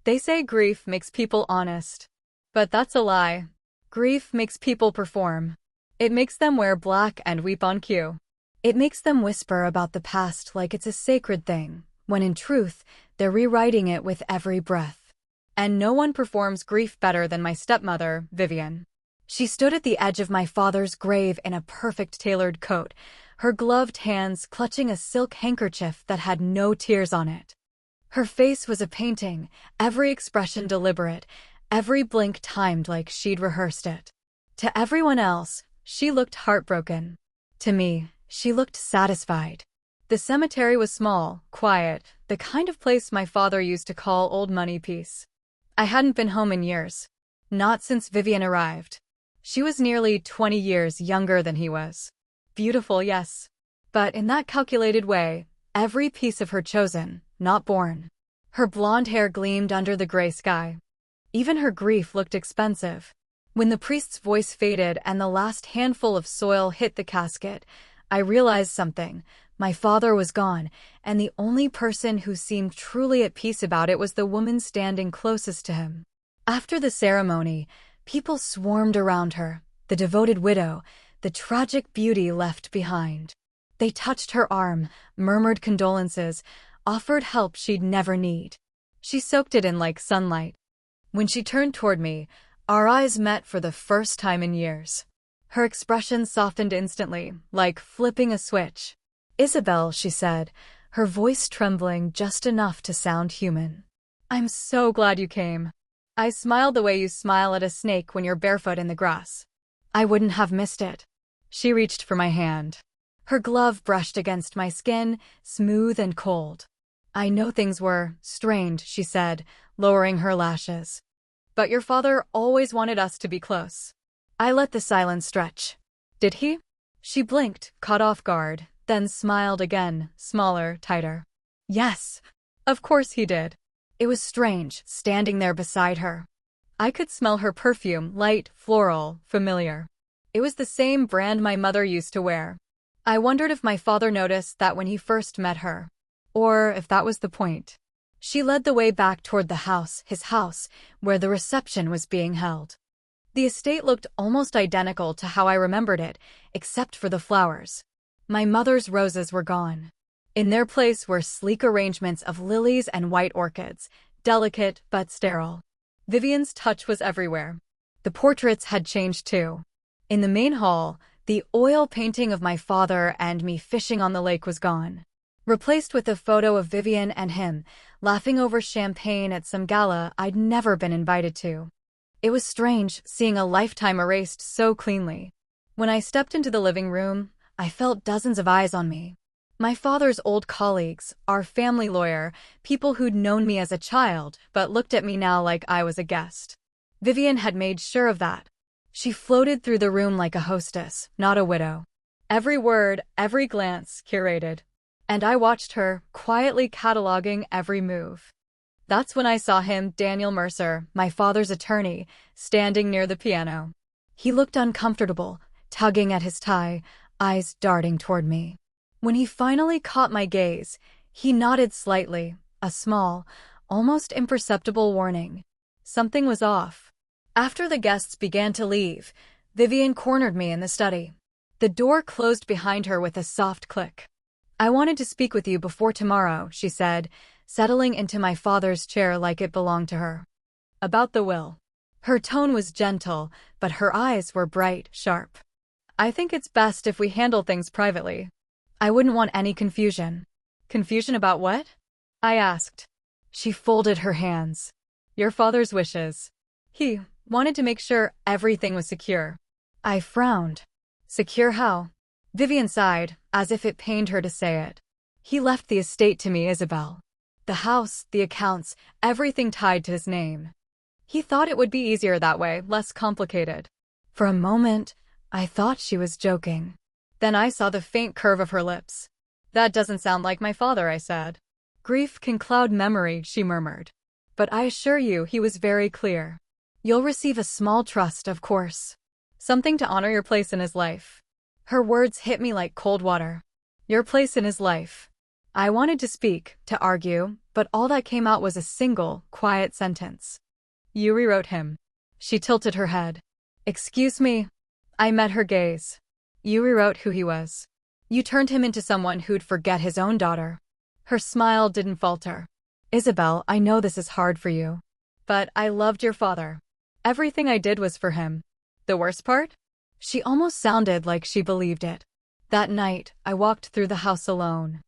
They say grief makes people honest. But that's a lie. Grief makes people perform. It makes them wear black and weep on cue. It makes them whisper about the past like it's a sacred thing, when in truth, they're rewriting it with every breath. And no one performs grief better than my stepmother, Vivian. She stood at the edge of my father's grave in a perfect tailored coat, her gloved hands clutching a silk handkerchief that had no tears on it. Her face was a painting, every expression deliberate, every blink timed like she'd rehearsed it. To everyone else, she looked heartbroken. To me, she looked satisfied. The cemetery was small, quiet, the kind of place my father used to call old money peace. I hadn't been home in years. Not since Vivian arrived. She was nearly 20 years younger than he was. Beautiful, yes. But in that calculated way, every piece of her chosen, not born. Her blonde hair gleamed under the gray sky. Even her grief looked expensive. When the priest's voice faded and the last handful of soil hit the casket, I realized something. My father was gone, and the only person who seemed truly at peace about it was the woman standing closest to him. After the ceremony, people swarmed around her, the devoted widow, the tragic beauty left behind. They touched her arm, murmured condolences, offered help she'd never need. She soaked it in like sunlight. When she turned toward me, our eyes met for the first time in years. Her expression softened instantly, like flipping a switch. "Isabel," she said, her voice trembling just enough to sound human. "I'm so glad you came. I smiled the way you smile at a snake when you're barefoot in the grass. I wouldn't have missed it." She reached for my hand. Her glove brushed against my skin, smooth and cold. "I know things were strained," she said, lowering her lashes. "But your father always wanted us to be close." I let the silence stretch. "Did he?" She blinked, caught off guard, then smiled again, smaller, tighter. "Yes, of course he did." It was strange, standing there beside her. I could smell her perfume, light, floral, familiar. It was the same brand my mother used to wear. I wondered if my father noticed that when he first met her. Or if that was the point. She led the way back toward the house, his house, where the reception was being held. The estate looked almost identical to how I remembered it, except for the flowers. My mother's roses were gone. In their place were sleek arrangements of lilies and white orchids, delicate but sterile. Vivian's touch was everywhere. The portraits had changed too. In the main hall, the oil painting of my father and me fishing on the lake was gone, replaced with a photo of Vivian and him, laughing over champagne at some gala I'd never been invited to. It was strange seeing a lifetime erased so cleanly. When I stepped into the living room, I felt dozens of eyes on me. My father's old colleagues, our family lawyer, people who'd known me as a child but looked at me now like I was a guest. Vivian had made sure of that. She floated through the room like a hostess, not a widow. Every word, every glance curated. And I watched her, quietly cataloging every move. That's when I saw him, Daniel Mercer, my father's attorney, standing near the piano. He looked uncomfortable, tugging at his tie, eyes darting toward me. When he finally caught my gaze, he nodded slightly, a small, almost imperceptible warning. Something was off. After the guests began to leave, Vivian cornered me in the study. The door closed behind her with a soft click. "I wanted to speak with you before tomorrow," she said, settling into my father's chair like it belonged to her. "About the will." Her tone was gentle, but her eyes were bright, sharp. "I think it's best if we handle things privately. I wouldn't want any confusion." "Confusion about what?" I asked. She folded her hands. "Your father's wishes. He wanted to make sure everything was secure." I frowned. "Secure how?" Vivian sighed, as if it pained her to say it. "He left the estate to me, Isabel. The house, the accounts, everything tied to his name. He thought it would be easier that way, less complicated." For a moment, I thought she was joking. Then I saw the faint curve of her lips. "That doesn't sound like my father," I said. "Grief can cloud memory," she murmured. "But I assure you he was very clear. You'll receive a small trust, of course. Something to honor your place in his life." Her words hit me like cold water. Your place in his life. I wanted to speak, to argue, but all that came out was a single, quiet sentence. You rewrote him. She tilted her head. Excuse me? I met her gaze. You rewrote who he was. You turned him into someone who'd forget his own daughter. Her smile didn't falter. Isabel, I know this is hard for you. But I loved your father. Everything I did was for him. The worst part? She almost sounded like she believed it. That night, I walked through the house alone.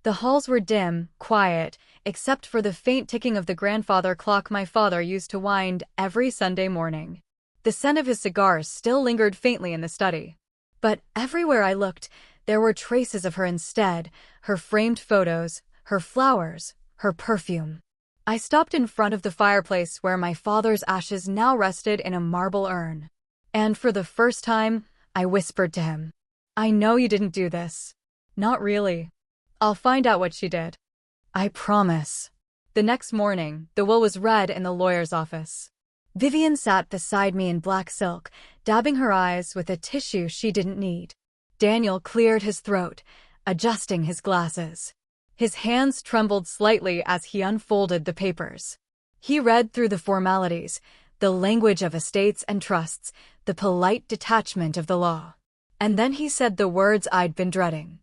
The halls were dim, quiet, except for the faint ticking of the grandfather clock my father used to wind every Sunday morning. The scent of his cigars still lingered faintly in the study. But everywhere I looked, there were traces of her instead, her framed photos, her flowers, her perfume. I stopped in front of the fireplace where my father's ashes now rested in a marble urn. And for the first time, I whispered to him, I know you didn't do this. Not really. I'll find out what she did. I promise. The next morning, the will was read in the lawyer's office. Vivian sat beside me in black silk, dabbing her eyes with a tissue she didn't need. Daniel cleared his throat, adjusting his glasses. His hands trembled slightly as he unfolded the papers. He read through the formalities, the language of estates and trusts, the polite detachment of the law. And then he said the words I'd been dreading.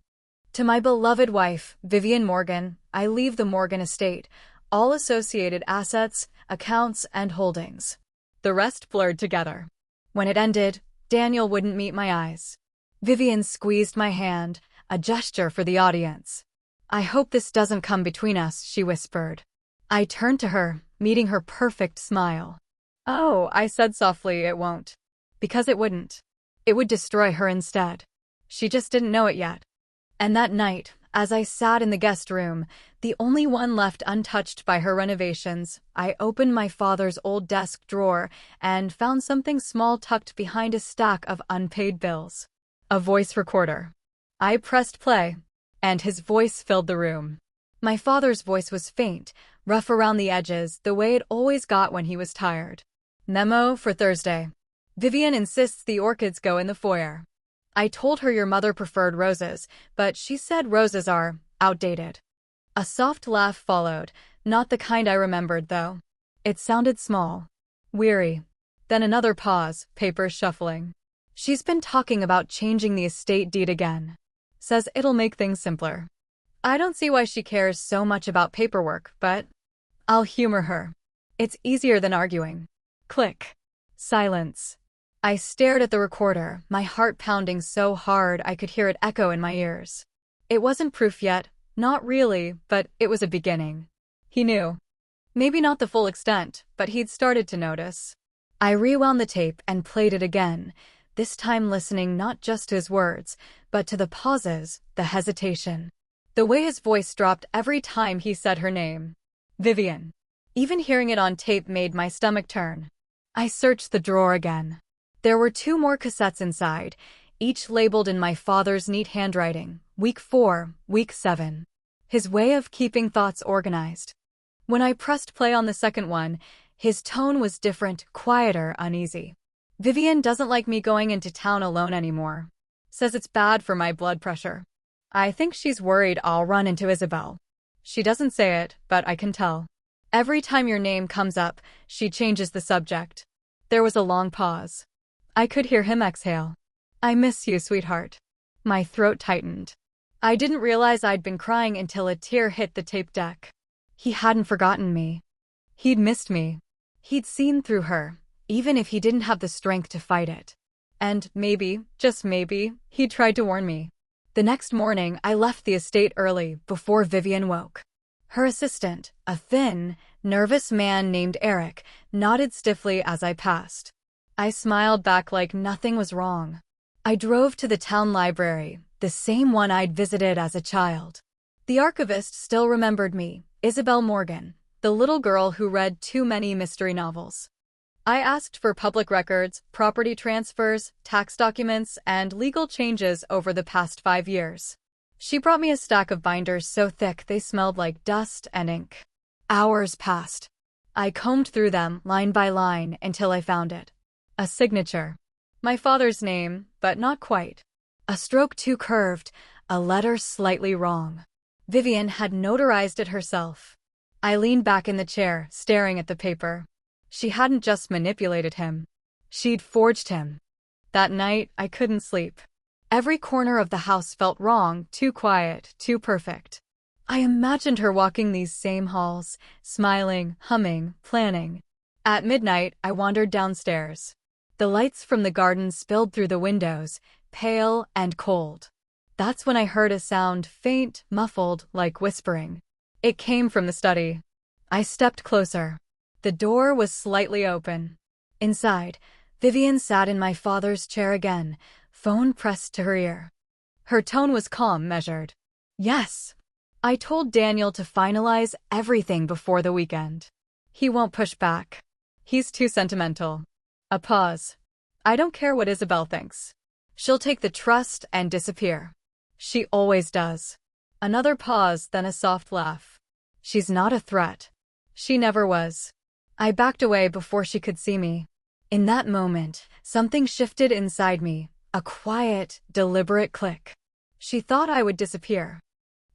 To my beloved wife, Vivian Morgan, I leave the Morgan estate, all associated assets, accounts, and holdings. The rest blurred together. When it ended, Daniel wouldn't meet my eyes. Vivian squeezed my hand, a gesture for the audience. I hope this doesn't come between us, she whispered. I turned to her, meeting her perfect smile. Oh, I said softly, it won't. Because it wouldn't. It would destroy her instead. She just didn't know it yet. And that night, as I sat in the guest room, the only one left untouched by her renovations, I opened my father's old desk drawer and found something small tucked behind a stack of unpaid bills. A voice recorder. I pressed play, and his voice filled the room. My father's voice was faint, rough around the edges, the way it always got when he was tired. Memo for Thursday. Vivian insists the orchids go in the foyer. I told her your mother preferred roses, but she said roses are outdated. A soft laugh followed, not the kind I remembered, though. It sounded small, weary. Then another pause, papers shuffling. She's been talking about changing the estate deed again. Says it'll make things simpler. I don't see why she cares so much about paperwork, but I'll humor her. It's easier than arguing. Click. Silence. I stared at the recorder, my heart pounding so hard I could hear it echo in my ears. It wasn't proof yet, not really, but it was a beginning. He knew. Maybe not the full extent, but he'd started to notice. I rewound the tape and played it again, this time listening not just to his words, but to the pauses, the hesitation. The way his voice dropped every time he said her name. Vivian. Even hearing it on tape made my stomach turn. I searched the drawer again. There were 2 more cassettes inside, each labeled in my father's neat handwriting, week 4, week 7. His way of keeping thoughts organized. When I pressed play on the second one, his tone was different, quieter, uneasy. Vivian doesn't like me going into town alone anymore. Says it's bad for my blood pressure. I think she's worried I'll run into Isabel. She doesn't say it, but I can tell. Every time your name comes up, she changes the subject. There was a long pause. I could hear him exhale. I miss you, sweetheart. My throat tightened. I didn't realize I'd been crying until a tear hit the tape deck. He hadn't forgotten me. He'd missed me. He'd seen through her, even if he didn't have the strength to fight it. And maybe, just maybe, he tried to warn me. The next morning, I left the estate early, before Vivian woke. Her assistant, a thin, nervous man named Eric, nodded stiffly as I passed. I smiled back like nothing was wrong. I drove to the town library, the same one I'd visited as a child. The archivist still remembered me, Isabel Morgan, the little girl who read too many mystery novels. I asked for public records, property transfers, tax documents, and legal changes over the past 5 years. She brought me a stack of binders so thick they smelled like dust and ink. Hours passed. I combed through them, line by line, until I found it. A signature. My father's name, but not quite. A stroke too curved, a letter slightly wrong. Vivian had notarized it herself. I leaned back in the chair, staring at the paper. She hadn't just manipulated him. She'd forged him. That night, I couldn't sleep. Every corner of the house felt wrong, too quiet, too perfect. I imagined her walking these same halls, smiling, humming, planning. At midnight, I wandered downstairs. The lights from the garden spilled through the windows, pale and cold. That's when I heard a sound, faint, muffled, like whispering. It came from the study. I stepped closer. The door was slightly open. Inside, Vivian sat in my father's chair again, phone pressed to her ear. Her tone was calm, measured. Yes. I told Daniel to finalize everything before the weekend. He won't push back. He's too sentimental. A pause. I don't care what Isabel thinks. She'll take the trust and disappear. She always does. Another pause, then a soft laugh. She's not a threat. She never was. I backed away before she could see me. In that moment, something shifted inside me, a quiet, deliberate click. She thought I would disappear.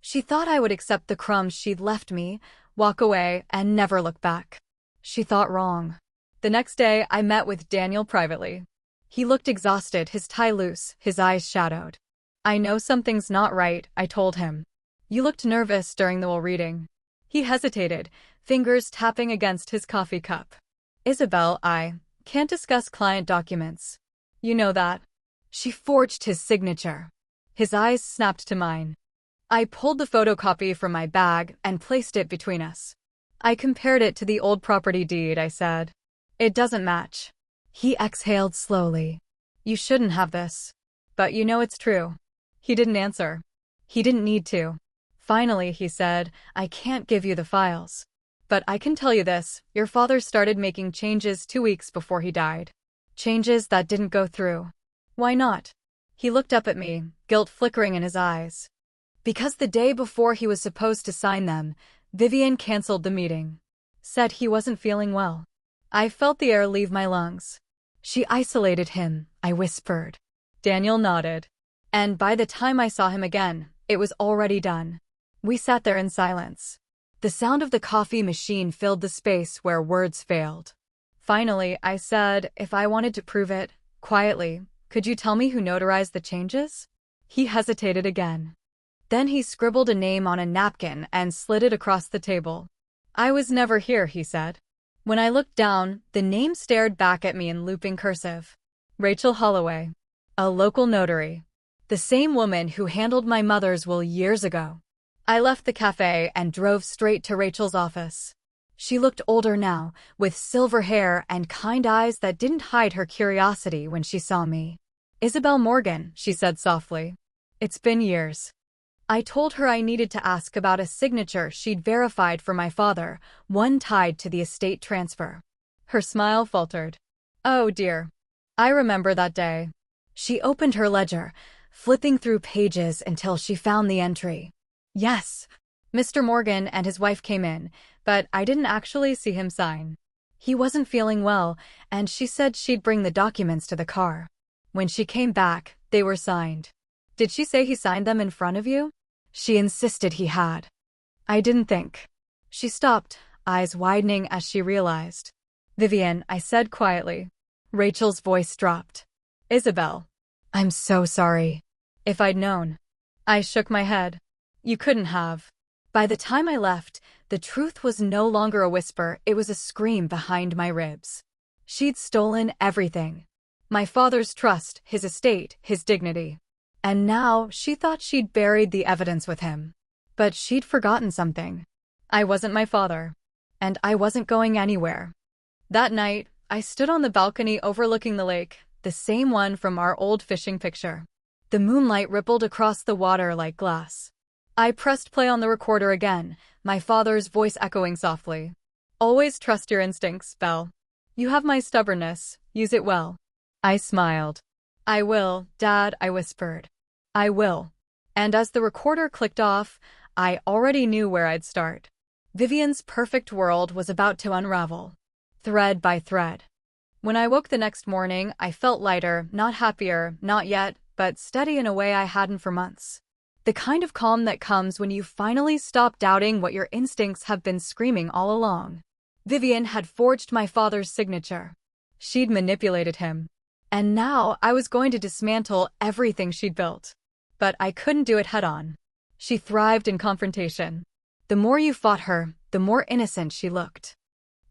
She thought I would accept the crumbs she'd left me, walk away, and never look back. She thought wrong. The next day, I met with Daniel privately. He looked exhausted, his tie loose, his eyes shadowed. I know something's not right, I told him. You looked nervous during the will reading. He hesitated, fingers tapping against his coffee cup. Isabel, I can't discuss client documents. You know that. She forged his signature. His eyes snapped to mine. I pulled the photocopy from my bag and placed it between us. I compared it to the old property deed, I said. It doesn't match. He exhaled slowly. You shouldn't have this. But you know it's true. He didn't answer. He didn't need to. Finally, he said, I can't give you the files. But I can tell you this, your father started making changes 2 weeks before he died. Changes that didn't go through. Why not? He looked up at me, guilt flickering in his eyes. Because the day before he was supposed to sign them, Vivian canceled the meeting. Said he wasn't feeling well. I felt the air leave my lungs. She isolated him, I whispered. Daniel nodded. And by the time I saw him again, it was already done. We sat there in silence. The sound of the coffee machine filled the space where words failed. Finally, I said, if I wanted to prove it, quietly, could you tell me who notarized the changes? He hesitated again. Then he scribbled a name on a napkin and slid it across the table. I was never here, he said. When I looked down, the name stared back at me in looping cursive. Rachel Holloway. A local notary. The same woman who handled my mother's will years ago. I left the cafe and drove straight to Rachel's office. She looked older now, with silver hair and kind eyes that didn't hide her curiosity when she saw me. Isabel Morgan, she said softly. It's been years. I told her I needed to ask about a signature she'd verified for my father, one tied to the estate transfer. Her smile faltered. Oh dear. I remember that day. She opened her ledger, flipping through pages until she found the entry. Yes. Mr. Morgan and his wife came in, but I didn't actually see him sign. He wasn't feeling well, and she said she'd bring the documents to the car. When she came back, they were signed. Did she say he signed them in front of you? She insisted he had. I didn't think. She stopped, eyes widening as she realized. Vivian, I said quietly. Rachel's voice dropped. Isabel. I'm so sorry. If I'd known. I shook my head. You couldn't have. By the time I left, the truth was no longer a whisper, it was a scream behind my ribs. She'd stolen everything. My father's trust, his estate, his dignity. And now she thought she'd buried the evidence with him. But she'd forgotten something. I wasn't my father. And I wasn't going anywhere. That night, I stood on the balcony overlooking the lake, the same one from our old fishing picture. The moonlight rippled across the water like glass. I pressed play on the recorder again, my father's voice echoing softly. Always trust your instincts, Belle. You have my stubbornness, use it well. I smiled. I will, Dad, I whispered. I will. And as the recorder clicked off, I already knew where I'd start. Vivian's perfect world was about to unravel. Thread by thread. When I woke the next morning, I felt lighter, not happier, not yet, but steady in a way I hadn't for months. The kind of calm that comes when you finally stop doubting what your instincts have been screaming all along. Vivian had forged my father's signature. She'd manipulated him. And now I was going to dismantle everything she'd built. But I couldn't do it head-on. She thrived in confrontation. The more you fought her, the more innocent she looked.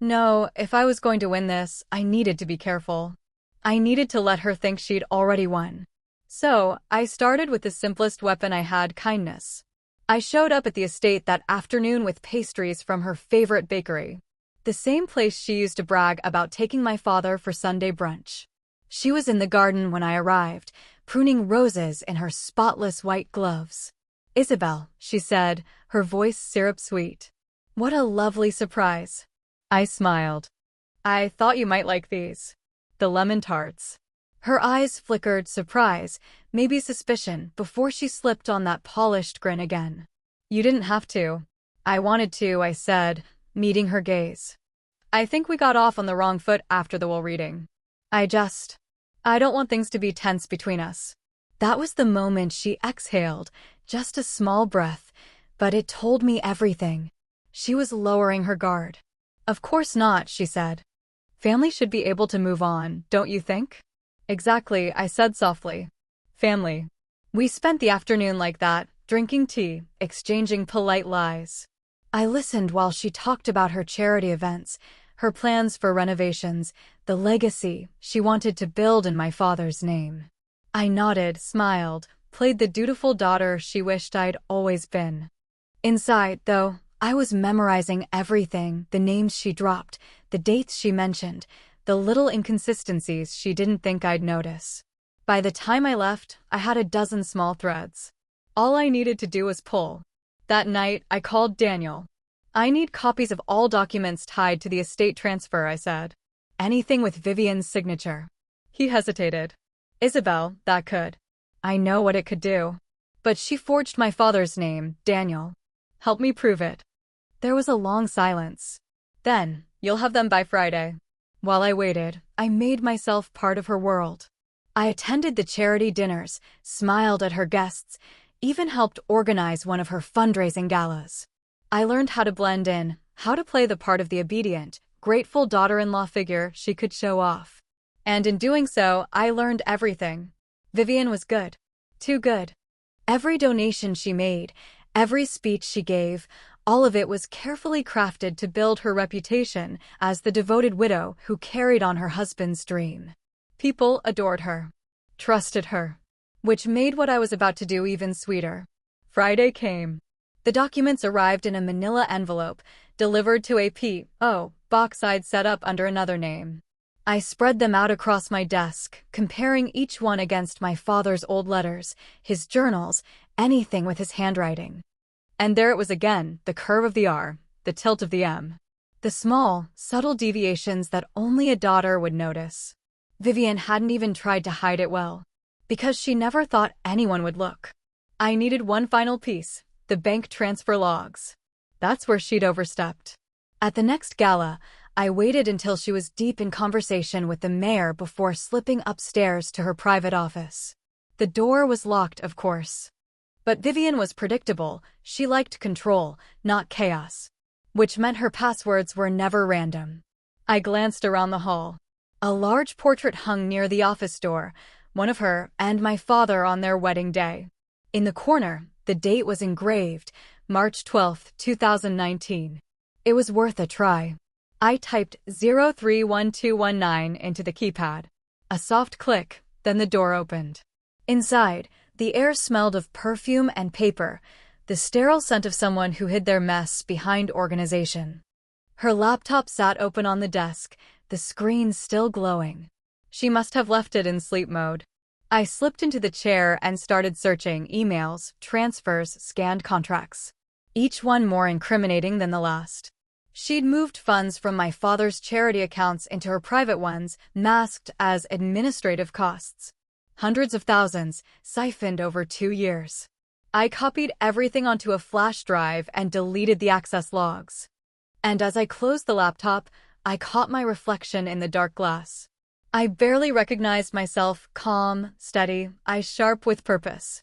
No, if I was going to win this, I needed to be careful. I needed to let her think she'd already won. So, I started with the simplest weapon I had, kindness. I showed up at the estate that afternoon with pastries from her favorite bakery. The same place she used to brag about taking my father for Sunday brunch. She was in the garden when I arrived, pruning roses in her spotless white gloves. "Isabel," she said, her voice syrup-sweet. "What a lovely surprise." I smiled. "I thought you might like these. The lemon tarts." Her eyes flickered surprise, maybe suspicion, before she slipped on that polished grin again. "You didn't have to." "I wanted to," I said, meeting her gaze. "I think we got off on the wrong foot after the will reading. I don't want things to be tense between us." That was the moment she exhaled, just a small breath, but it told me everything. She was lowering her guard. "Of course not," she said. "Family should be able to move on, don't you think?" "Exactly," I said softly. "Family." We spent the afternoon like that, drinking tea, exchanging polite lies. I listened while she talked about her charity events, her plans for renovations, the legacy she wanted to build in my father's name. I nodded, smiled, played the dutiful daughter she wished I'd always been. Inside, though, I was memorizing everything, the names she dropped, the dates she mentioned, the little inconsistencies she didn't think I'd notice. By the time I left, I had a dozen small threads. All I needed to do was pull. That night, I called Daniel. "I need copies of all documents tied to the estate transfer," I said. "Anything with Vivian's signature." He hesitated. "Isabel, that could." "I know what it could do. But she forged my father's name, Daniel. Help me prove it." There was a long silence. "Then, you'll have them by Friday." While I waited, I made myself part of her world. I attended the charity dinners, smiled at her guests, even helped organize one of her fundraising galas. I learned how to blend in, how to play the part of the obedient, grateful daughter-in-law figure she could show off. And in doing so, I learned everything. Vivian was good. Too good. Every donation she made, every speech she gave, all of it was carefully crafted to build her reputation as the devoted widow who carried on her husband's dream. People adored her, trusted her, which made what I was about to do even sweeter. Friday came. The documents arrived in a manila envelope, delivered to a P.O. box I'd set up under another name. I spread them out across my desk, comparing each one against my father's old letters, his journals, anything with his handwriting. And there it was again, the curve of the R, the tilt of the M. The small, subtle deviations that only a daughter would notice. Vivian hadn't even tried to hide it well, because she never thought anyone would look. I needed one final piece, the bank transfer logs. That's where she'd overstepped. At the next gala, I waited until she was deep in conversation with the mayor before slipping upstairs to her private office. The door was locked, of course. But Vivian was predictable. She liked control, not chaos. Which meant her passwords were never random. I glanced around the hall. A large portrait hung near the office door, one of her and my father on their wedding day. In the corner, the date was engraved, March 12, 2019. It was worth a try. I typed 031219 into the keypad. A soft click, then the door opened. Inside, the air smelled of perfume and paper, the sterile scent of someone who hid their mess behind organization. Her laptop sat open on the desk, the screen still glowing. She must have left it in sleep mode. I slipped into the chair and started searching emails, transfers, scanned contracts. Each one more incriminating than the last. She'd moved funds from my father's charity accounts into her private ones, masked as administrative costs. Hundreds of thousands, siphoned over 2 years. I copied everything onto a flash drive and deleted the access logs. And as I closed the laptop, I caught my reflection in the dark glass. I barely recognized myself, calm, steady, eyes sharp with purpose.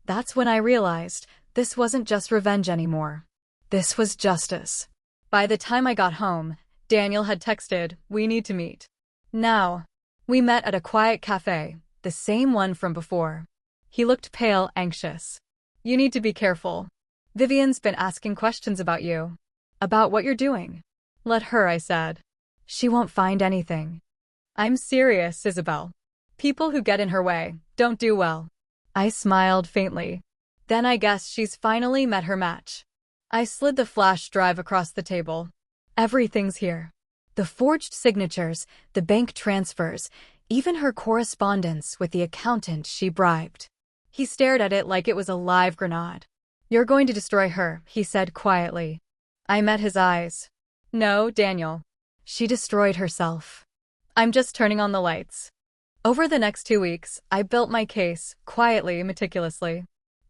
That's when I realized this wasn't just revenge anymore. This was justice. By the time I got home, Daniel had texted, "We need to meet." Now, we met at a quiet cafe, the same one from before. He looked pale, anxious. "You need to be careful. Vivian's been asking questions about you. About what you're doing." "Let her," I said. "She won't find anything." "I'm serious, Isabel. People who get in her way don't do well." I smiled faintly. "Then I guess she's finally met her match." I slid the flash drive across the table. "Everything's here. The forged signatures, the bank transfers, even her correspondence with the accountant she bribed." He stared at it like it was a live grenade. "You're going to destroy her," he said quietly. I met his eyes. "No, Daniel. She destroyed herself. I'm just turning on the lights." Over the next 2 weeks, I built my case, quietly, meticulously.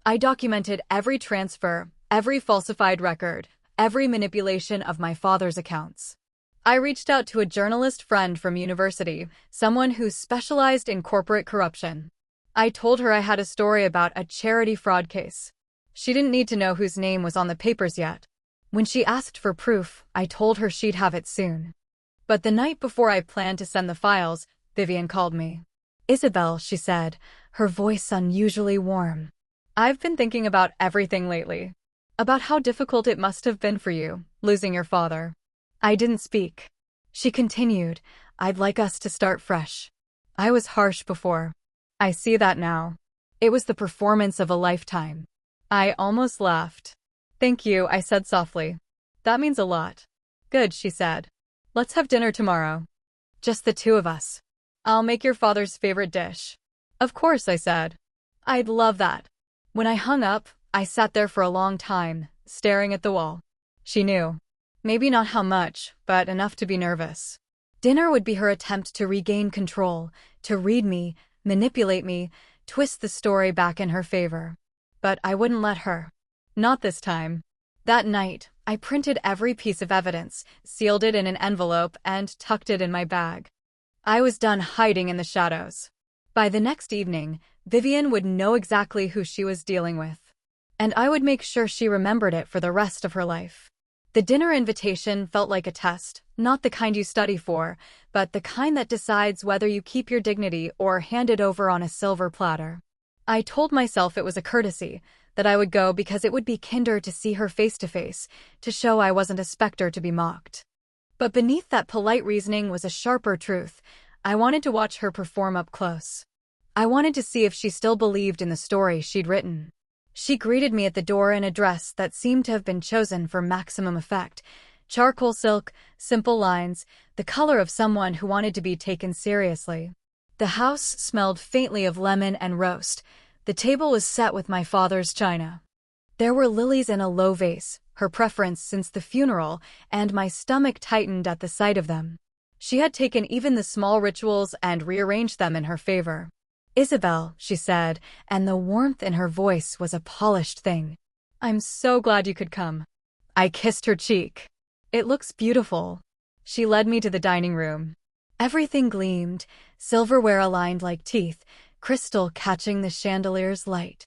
I documented every transfer, every falsified record, every manipulation of my father's accounts. I reached out to a journalist friend from university, someone who specialized in corporate corruption. I told her I had a story about a charity fraud case. She didn't need to know whose name was on the papers yet. When she asked for proof, I told her she'd have it soon. But the night before I planned to send the files, Vivian called me. "Isabel," she said, her voice unusually warm. "I've been thinking about everything lately. About how difficult it must have been for you, losing your father." I didn't speak. She continued, "I'd like us to start fresh. I was harsh before. I see that now. It was the performance of a lifetime." I almost laughed. "Thank you," I said softly. "That means a lot." "Good," she said. "Let's have dinner tomorrow. Just the two of us. I'll make your father's favorite dish." "Of course," I said. "I'd love that." When I hung up, I sat there for a long time, staring at the wall. She knew. Maybe not how much, but enough to be nervous. Dinner would be her attempt to regain control, to read me, manipulate me, twist the story back in her favor. But I wouldn't let her. Not this time. That night, I printed every piece of evidence, sealed it in an envelope, and tucked it in my bag. I was done hiding in the shadows. By the next evening, Vivian would know exactly who she was dealing with. And I would make sure she remembered it for the rest of her life. The dinner invitation felt like a test, not the kind you study for, but the kind that decides whether you keep your dignity or hand it over on a silver platter. I told myself it was a courtesy, that I would go because it would be kinder to see her face to face, to show I wasn't a specter to be mocked. But beneath that polite reasoning was a sharper truth. I wanted to watch her perform up close. I wanted to see if she still believed in the story she'd written. She greeted me at the door in a dress that seemed to have been chosen for maximum effect. Charcoal silk, simple lines, the color of someone who wanted to be taken seriously. The house smelled faintly of lemon and roast. The table was set with my father's china. There were lilies in a low vase, her preference since the funeral, and my stomach tightened at the sight of them. She had taken even the small rituals and rearranged them in her favor. "Isabel," she said, and the warmth in her voice was a polished thing. "I'm so glad you could come." I kissed her cheek. "It looks beautiful." She led me to the dining room. Everything gleamed, silverware aligned like teeth, crystal catching the chandelier's light.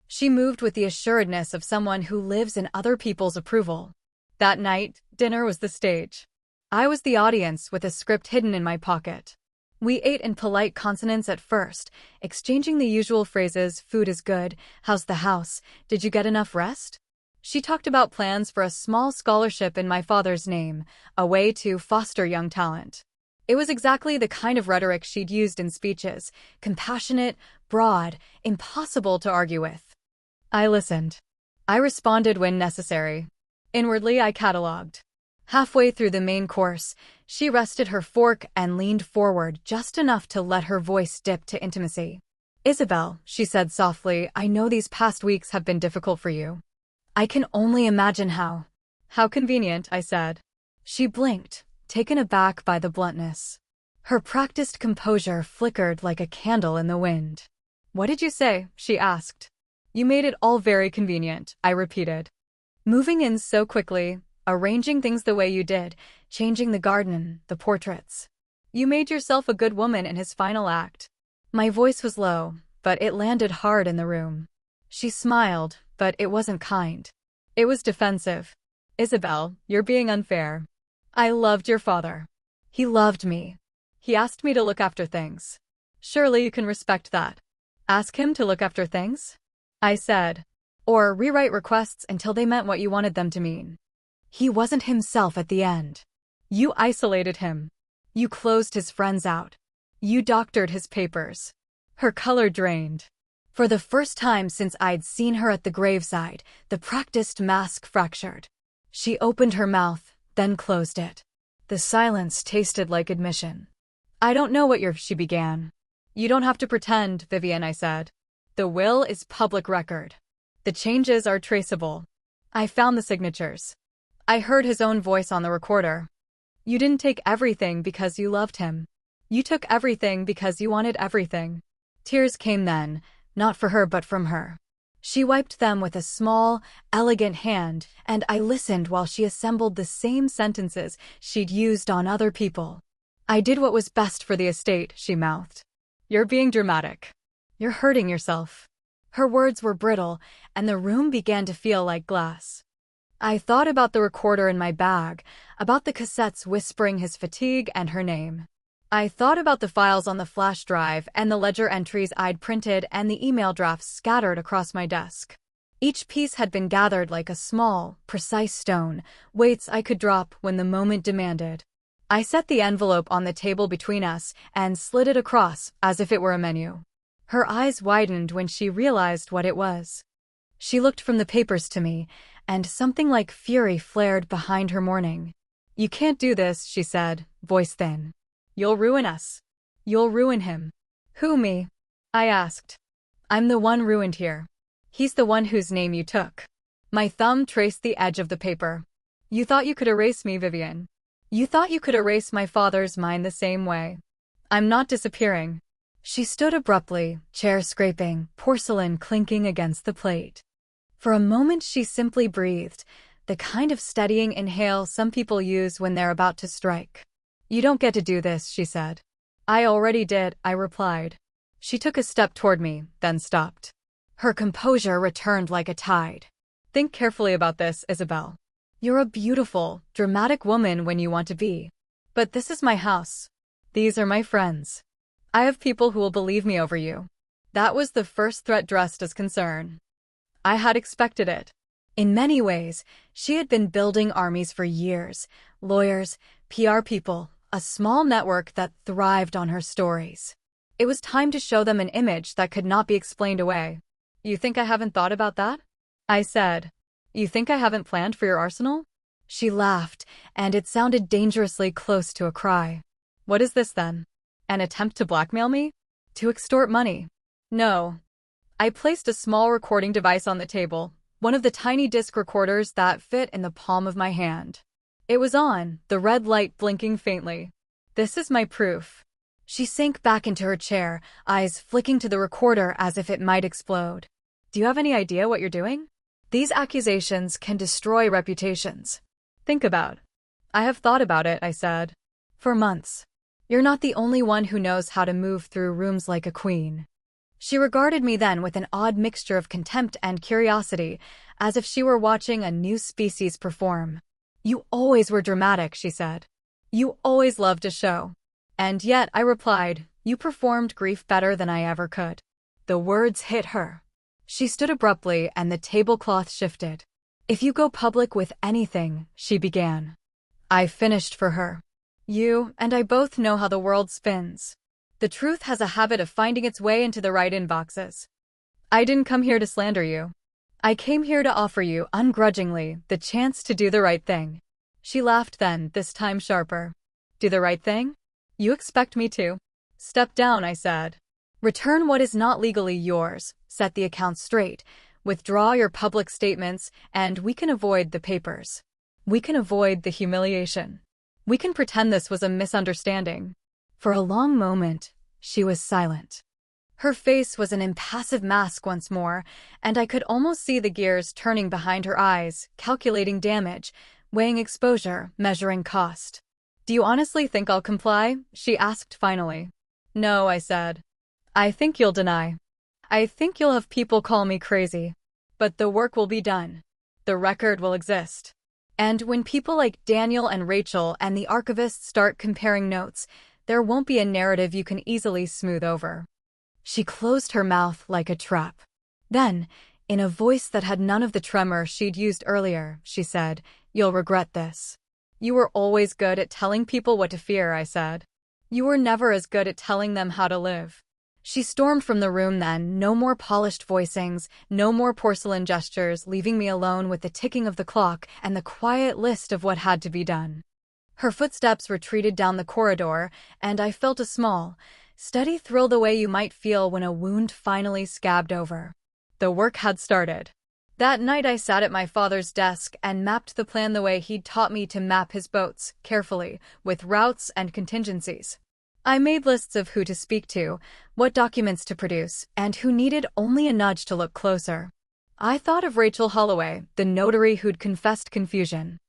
She moved with the assuredness of someone who lives in other people's approval. That night, dinner was the stage. I was the audience with a script hidden in my pocket. We ate in polite consonants at first, exchanging the usual phrases, "Food is good," "How's the house?" "Did you get enough rest?" She talked about plans for a small scholarship in my father's name, a way to foster young talent. It was exactly the kind of rhetoric she'd used in speeches, compassionate, broad, impossible to argue with. I listened. I responded when necessary. Inwardly, I catalogued. Halfway through the main course, she rested her fork and leaned forward just enough to let her voice dip to intimacy. "Isabel," she said softly, "I know these past weeks have been difficult for you. I can only imagine how." "How convenient," I said. She blinked, taken aback by the bluntness. Her practiced composure flickered like a candle in the wind. "What did you say?" she asked. "You made it all very convenient," I repeated. "Moving in so quickly, arranging things the way you did, changing the garden, the portraits. You made yourself a good woman in his final act." My voice was low, but it landed hard in the room. She smiled, but it wasn't kind. It was defensive. Isabel, you're being unfair. I loved your father. He loved me. He asked me to look after things. Surely you can respect that. Ask him to look after things? I said. Or rewrite requests until they meant what you wanted them to mean. He wasn't himself at the end. You isolated him. You closed his friends out. You doctored his papers. Her color drained. For the first time since I'd seen her at the graveside, the practiced mask fractured. She opened her mouth, then closed it. The silence tasted like admission. I don't know what she began. You don't have to pretend, Vivian, I said. The will is public record. The changes are traceable. I found the signatures. I heard his own voice on the recorder. You didn't take everything because you loved him. You took everything because you wanted everything. Tears came then, not for her but from her. She wiped them with a small, elegant hand, and I listened while she assembled the same sentences she'd used on other people. I did what was best for the estate, she mouthed. You're being dramatic. You're hurting yourself. Her words were brittle, and the room began to feel like glass. I thought about the recorder in my bag, about the cassettes whispering his fatigue and her name. I thought about the files on the flash drive and the ledger entries I'd printed and the email drafts scattered across my desk. Each piece had been gathered like a small, precise stone, weights I could drop when the moment demanded. I set the envelope on the table between us and slid it across as if it were a menu. Her eyes widened when she realized what it was. She looked from the papers to me, and something like fury flared behind her mourning. You can't do this, she said, voice thin. You'll ruin us. You'll ruin him. Who, me? I asked. I'm the one ruined here. He's the one whose name you took. My thumb traced the edge of the paper. You thought you could erase me, Vivian. You thought you could erase my father's mind the same way. I'm not disappearing. She stood abruptly, chair scraping, porcelain clinking against the plate. For a moment she simply breathed, the kind of steadying inhale some people use when they're about to strike. You don't get to do this, she said. I already did, I replied. She took a step toward me, then stopped. Her composure returned like a tide. Think carefully about this, Isabel. You're a beautiful, dramatic woman when you want to be. But this is my house. These are my friends. I have people who will believe me over you. That was the first threat dressed as concern. I had expected it. In many ways, she had been building armies for years, lawyers, PR people, a small network that thrived on her stories. It was time to show them an image that could not be explained away. You think I haven't thought about that? I said. You think I haven't planned for your arsenal? She laughed, and it sounded dangerously close to a cry. What is this then? An attempt to blackmail me? To extort money? No. I placed a small recording device on the table, one of the tiny disc recorders that fit in the palm of my hand. It was on, the red light blinking faintly. This is my proof. She sank back into her chair, eyes flicking to the recorder as if it might explode. Do you have any idea what you're doing? These accusations can destroy reputations. Think about. I have thought about it, I said. For months. You're not the only one who knows how to move through rooms like a queen. She regarded me then with an odd mixture of contempt and curiosity, as if she were watching a new species perform. You always were dramatic, she said. You always loved a show. And yet, I replied, you performed grief better than I ever could. The words hit her. She stood abruptly and the tablecloth shifted. If you go public with anything, she began. I finished for her. You and I both know how the world spins. The truth has a habit of finding its way into the right inboxes. I didn't come here to slander you. I came here to offer you, ungrudgingly, the chance to do the right thing. She laughed then, this time sharper. Do the right thing? You expect me to? Step down, I said. Return what is not legally yours, set the accounts straight, withdraw your public statements, and we can avoid the papers. We can avoid the humiliation. We can pretend this was a misunderstanding. For a long moment, she was silent. Her face was an impassive mask once more, and I could almost see the gears turning behind her eyes, calculating damage, weighing exposure, measuring cost. Do you honestly think I'll comply? She asked finally. No, I said. I think you'll deny. I think you'll have people call me crazy. But the work will be done. The record will exist. And when people like Daniel and Rachel and the archivists start comparing notes, there won't be a narrative you can easily smooth over. She closed her mouth like a trap. Then, in a voice that had none of the tremor she'd used earlier, she said, "You'll regret this." "You were always good at telling people what to fear," I said. "You were never as good at telling them how to live." She stormed from the room then, no more polished voicings, no more porcelain gestures, leaving me alone with the ticking of the clock and the quiet list of what had to be done. Her footsteps retreated down the corridor, and I felt a small, steady thrill the way you might feel when a wound finally scabbed over. The work had started. That night I sat at my father's desk and mapped the plan the way he'd taught me to map his boats, carefully, with routes and contingencies. I made lists of who to speak to, what documents to produce, and who needed only a nudge to look closer. I thought of Rachel Holloway, the notary who'd confessed confusion.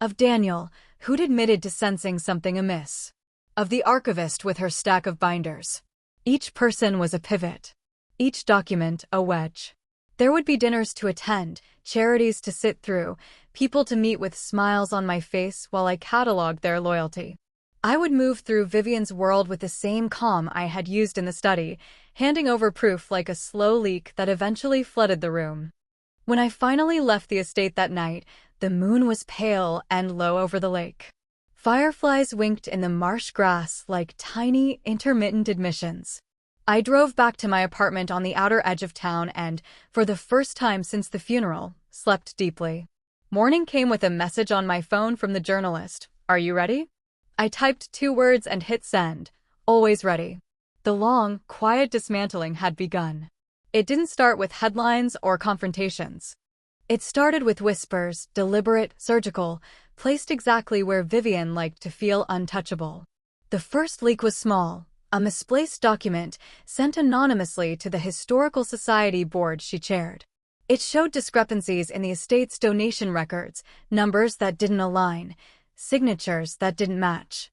Of Daniel, who'd admitted to sensing something amiss. Of the archivist with her stack of binders. Each person was a pivot. Each document a wedge. There would be dinners to attend, charities to sit through, people to meet with smiles on my face while I cataloged their loyalty. I would move through Vivian's world with the same calm I had used in the study, handing over proof like a slow leak that eventually flooded the room. When I finally left the estate that night, the moon was pale and low over the lake. Fireflies winked in the marsh grass like tiny, intermittent admissions. I drove back to my apartment on the outer edge of town and, for the first time since the funeral, slept deeply. Morning came with a message on my phone from the journalist. "Are you ready?" I typed 2 words and hit send. Always ready. The long, quiet dismantling had begun. It didn't start with headlines or confrontations. It started with whispers, deliberate, surgical, placed exactly where Vivian liked to feel untouchable. The first leak was small, a misplaced document sent anonymously to the Historical Society board she chaired. It showed discrepancies in the estate's donation records, numbers that didn't align, signatures that didn't match.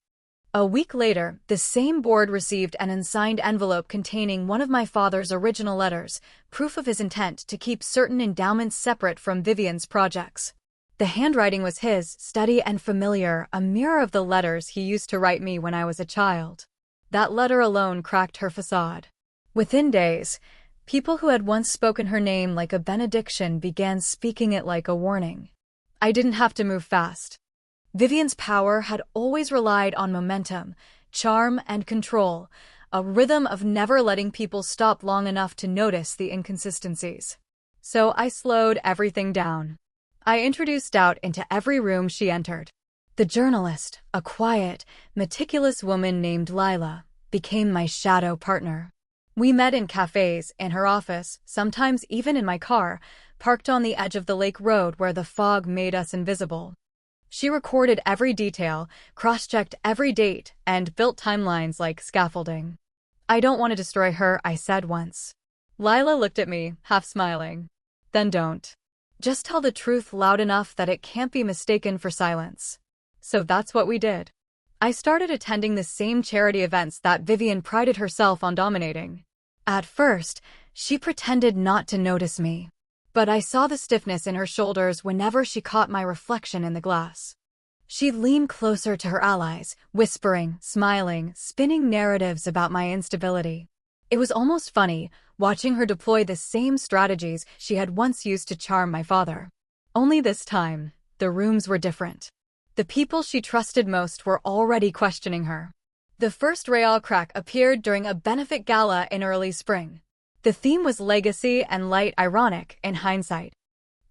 A week later, the same board received an unsigned envelope containing one of my father's original letters, proof of his intent to keep certain endowments separate from Vivian's projects. The handwriting was his, steady and familiar, a mirror of the letters he used to write me when I was a child. That letter alone cracked her facade. Within days, people who had once spoken her name like a benediction began speaking it like a warning. I didn't have to move fast. Vivian's power had always relied on momentum, charm, and control, a rhythm of never letting people stop long enough to notice the inconsistencies. So I slowed everything down. I introduced doubt into every room she entered. The journalist, a quiet, meticulous woman named Lila, became my shadow partner. We met in cafes, in her office, sometimes even in my car, parked on the edge of the lake road where the fog made us invisible. She recorded every detail, cross-checked every date, and built timelines like scaffolding. "I don't want to destroy her," I said once. Lila looked at me, half smiling. "Then don't. Just tell the truth loud enough that it can't be mistaken for silence." So that's what we did. I started attending the same charity events that Vivian prided herself on dominating. At first, she pretended not to notice me. But I saw the stiffness in her shoulders whenever she caught my reflection in the glass. She'd lean closer to her allies, whispering, smiling, spinning narratives about my instability. It was almost funny, watching her deploy the same strategies she had once used to charm my father. Only this time, the rooms were different. The people she trusted most were already questioning her. The first Real crack appeared during a benefit gala in early spring. The theme was legacy and light ironic in hindsight.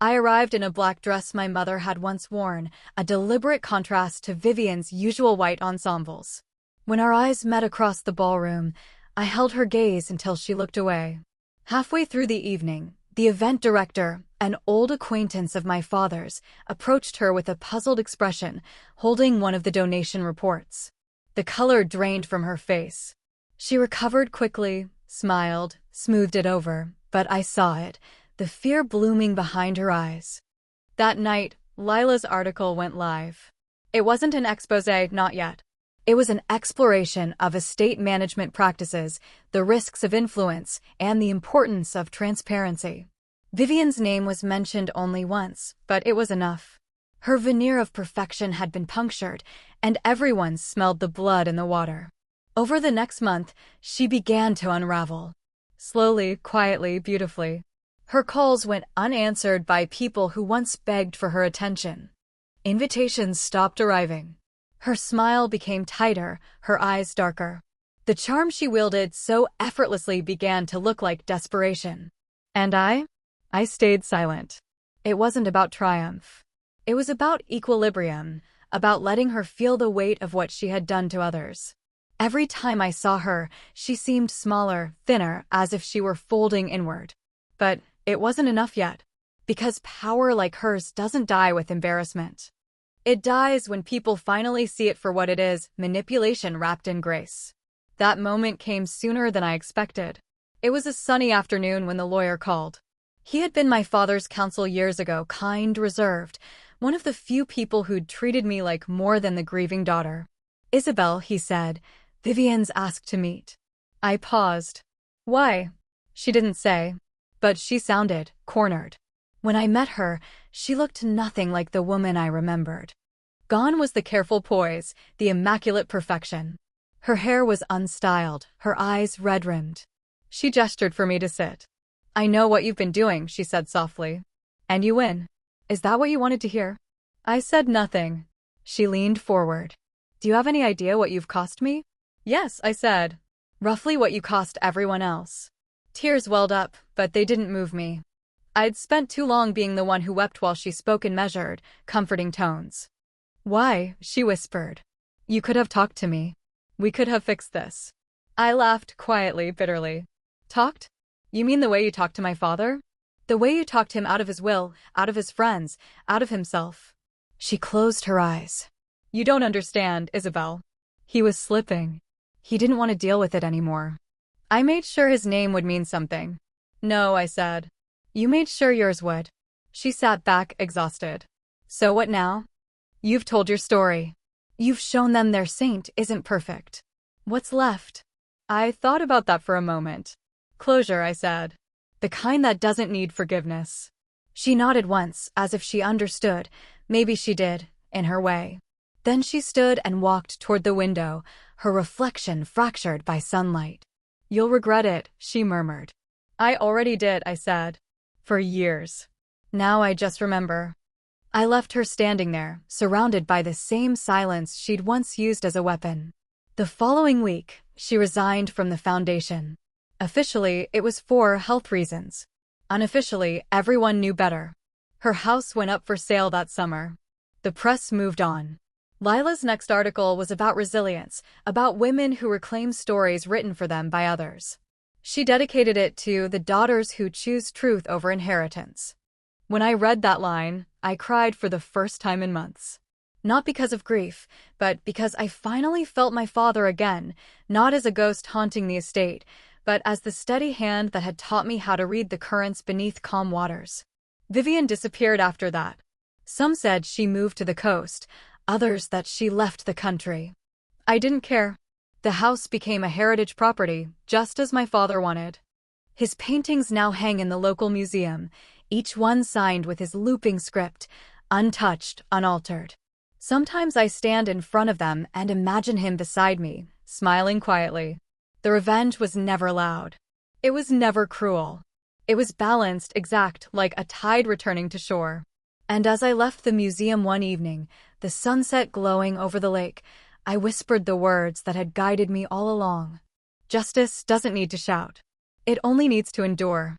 I arrived in a black dress my mother had once worn, a deliberate contrast to Vivian's usual white ensembles. When our eyes met across the ballroom, I held her gaze until she looked away. Halfway through the evening, the event director, an old acquaintance of my father's, approached her with a puzzled expression, holding one of the donation reports. The color drained from her face. She recovered quickly, smiled, smoothed it over, but I saw it, the fear blooming behind her eyes. That night, Lila's article went live. It wasn't an exposé, not yet. It was an exploration of estate management practices, the risks of influence, and the importance of transparency. Vivian's name was mentioned only once, but it was enough. Her veneer of perfection had been punctured, and everyone smelled the blood in the water. Over the next month, she began to unravel. Slowly, quietly, beautifully. Her calls went unanswered by people who once begged for her attention. Invitations stopped arriving. Her smile became tighter, her eyes darker. The charm she wielded so effortlessly began to look like desperation. And I stayed silent. It wasn't about triumph. It was about equilibrium, about letting her feel the weight of what she had done to others. Every time I saw her, she seemed smaller, thinner, as if she were folding inward. But it wasn't enough yet. Because power like hers doesn't die with embarrassment. It dies when people finally see it for what it is, manipulation wrapped in grace. That moment came sooner than I expected. It was a sunny afternoon when the lawyer called. He had been my father's counsel years ago, kind, reserved, one of the few people who'd treated me like more than the grieving daughter. "Isabel," he said, "Vivian's asked to meet." I paused. "Why?" She didn't say, but she sounded cornered. When I met her, she looked nothing like the woman I remembered. Gone was the careful poise, the immaculate perfection. Her hair was unstyled, her eyes red-rimmed. She gestured for me to sit. "I know what you've been doing," she said softly. "And you win. Is that what you wanted to hear?" I said nothing. She leaned forward. "Do you have any idea what you've cost me?" "Yes," I said. "Roughly what you cost everyone else." Tears welled up, but they didn't move me. I'd spent too long being the one who wept while she spoke in measured, comforting tones. "Why?" she whispered. "You could have talked to me. We could have fixed this." I laughed quietly, bitterly. "Talked? You mean the way you talked to my father? The way you talked him out of his will, out of his friends, out of himself?" She closed her eyes. "You don't understand, Isabel. He was slipping. He didn't want to deal with it anymore. I made sure his name would mean something." "No," I said. "You made sure yours would." She sat back, exhausted. "So what now? You've told your story. You've shown them their saint isn't perfect. What's left?" I thought about that for a moment. "Closure," I said. "The kind that doesn't need forgiveness." She nodded once, as if she understood. Maybe she did, in her way. Then she stood and walked toward the window, her reflection fractured by sunlight. "You'll regret it," she murmured. "I already did," I said. "For years. Now I just remember." I left her standing there, surrounded by the same silence she'd once used as a weapon. The following week, she resigned from the foundation. Officially, it was for health reasons. Unofficially, everyone knew better. Her house went up for sale that summer. The press moved on. Lila's next article was about resilience, about women who reclaim stories written for them by others. She dedicated it to the daughters who choose truth over inheritance. When I read that line, I cried for the first time in months. Not because of grief, but because I finally felt my father again, not as a ghost haunting the estate, but as the steady hand that had taught me how to read the currents beneath calm waters. Vivian disappeared after that. Some said she moved to the coast, others that she left the country. I didn't care. The house became a heritage property, just as my father wanted. His paintings now hang in the local museum, each one signed with his looping script, untouched, unaltered. Sometimes I stand in front of them and imagine him beside me, smiling quietly. The revenge was never loud. It was never cruel. It was balanced, exact, like a tide returning to shore. And as I left the museum one evening, the sunset glowing over the lake, I whispered the words that had guided me all along. Justice doesn't need to shout. It only needs to endure.